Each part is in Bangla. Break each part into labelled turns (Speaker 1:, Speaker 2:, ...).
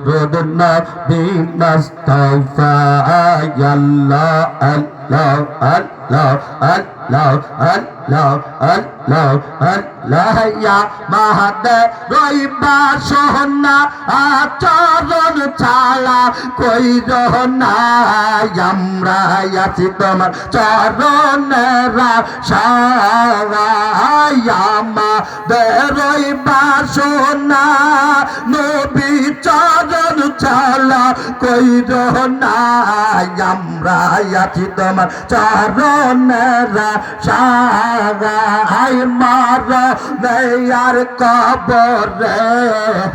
Speaker 1: দরুদ নবী মুস্তাফা আল্লাহ আল্লাহ আল্লাহ আল্লাহ আল্লাহ আল্লাহ আল্লাহ ইয়া মাহাদে রইবা সোনা আচরণ ছাড়া কই রহনা আমরা আছি তোমার চরণেরা সারায়ামাদে রইবা সোনা নবী চরণ ছাড়া কই রহনা আমরা আছি তোমার চরণেরা সারাই মার নেয়ার কবরে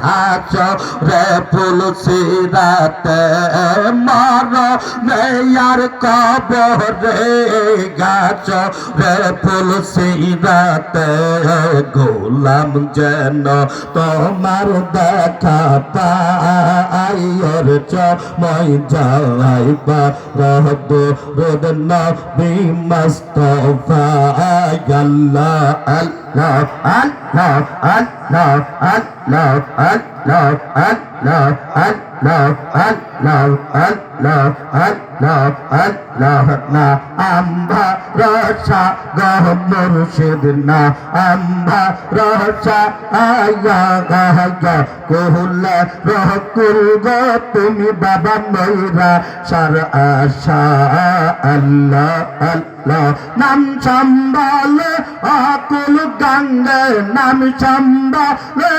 Speaker 1: হাসরে ফুলসিরাতে মার নেয়ার কবরে গাছরে ফুলসিরাতে গোলাম যেন তোমার দেখা পাইর চময় যাইবা রহদ রোদ নবী মুস্তাফা আল্লাহ আল্লাহ আল্লাহ আল্লাহ আল্লাহ আল্লাহ আল্লাহ আল্লাহ আল্লাহ আল্লাহ আল্লাহ আল্লাহ না আম্বা রসা গহ মুর্শিদ না আম্বা রসা আয়া গায়া কোহলা রহকুল গো তুমি বাবা ময়রা সার আশা আল্লাহ আল্লাহ নাম সম্বলে আকুল গঙ্গে নাম সম্বলে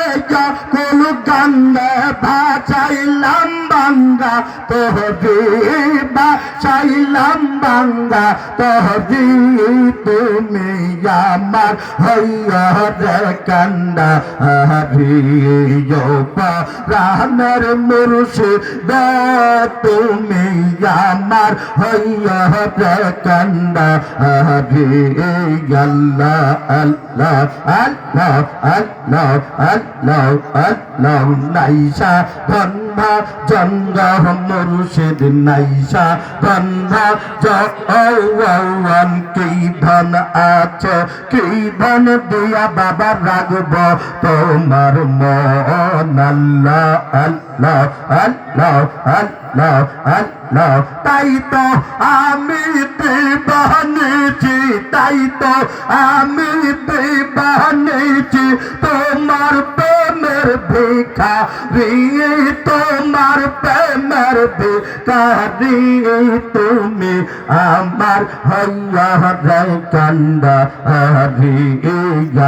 Speaker 1: আকুল গঙ্গে ভাসাইলাম বাঙ্গা তোহরি ভাসাইলাম বাঙ্গা তোহরি তুমি আমার হইয়া রে কান্দা হরিও প্রাণের মুর্শিদ তুমি আমার হইয়া রে কান্দা হরি আল্লাহ আল্লাহ আল্লাহ আল্লাহ আল্লাহ আল্লাহ নাইসা ধন্যা জঙ্গ মুর্শিদ নাইসা ধন্যা জন কি ধন আছে কি ধন দিয়া বাবা রাখব তোমার মন আল্লাহ আল্লাহ আল্লাহ আল্লাহ আল্লাহ তাই তো আমি দিবানিছি তাই তো আমি দিবানিছি তোমার প্রেমের ভিখারি তোমার প্রেমের ভিখারি তুমি আমার হইয়া রে কান্দা হরি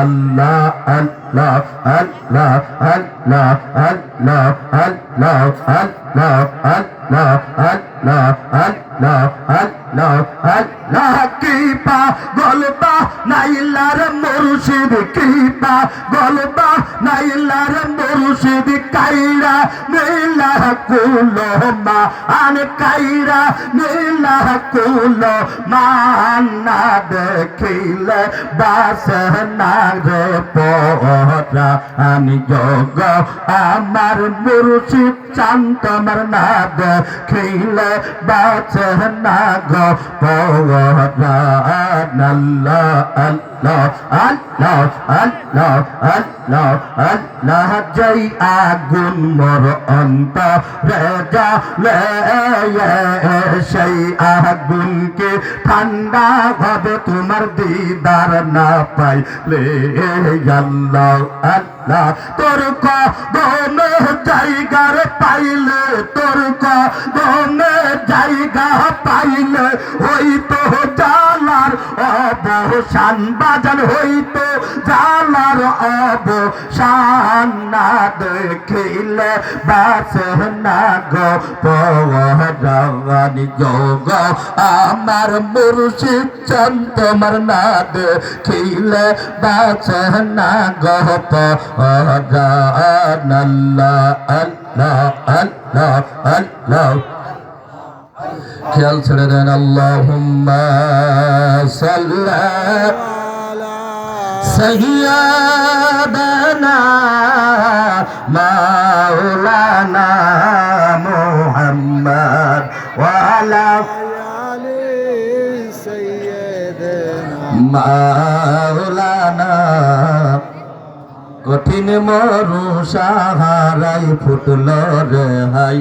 Speaker 1: আল্লাহ আল্লাহ আল্লাহ আল্লাহ আল্লাহ আল্লাহ আল্লাহ আল্লাহ আল্লাহ আল্লাহ আল্লাহ আল্লাহ কি পা গলবা নাইলার মুর্শিদ কি পা গলবা নাইলার মুর্শিদ কাইরা নীলা কুলো মা আন কাইরা নীলা কুলো মানা দেখিলে বাসনা রে পরা আমি যোগ আমার মুর্শিদ শান্ত আমার না দেখিলে বাসনা গো পরা আল্লাহ আল্লাহ আল্লাহ আল্লাহ আল্লাহ আল্লাহ জয় আগুন মোর অন্তরে জ্বলে সেই আগুনকে ঠান্ডা হবে তোমার দিদার না পাইলে আল্লাহ আল্লাহ তোর কদমে জায়গার পাইলে তোর কদমে জায়গা পাইলে হইতো জালার অবসান বাজান হইতো জালার অবসান না দেখিলে বাসে না গো পরানি যোগ আমার মুর্শিদ চান তোমার না দেখিলে বাসে না গো পরান আল্লাহ আল্লাহ আল্লাহ আল্লাহ খেয়াল ছেড়ে দেন আল্লাহুম্মা সাল্লি সাইয়্যিদানা মাওলানা মুহাম্মদ ওয়া আলা আলি সাইয়্যিদানা মাওলানা কঠিন মরু সাহারাই ফুটল রে হাই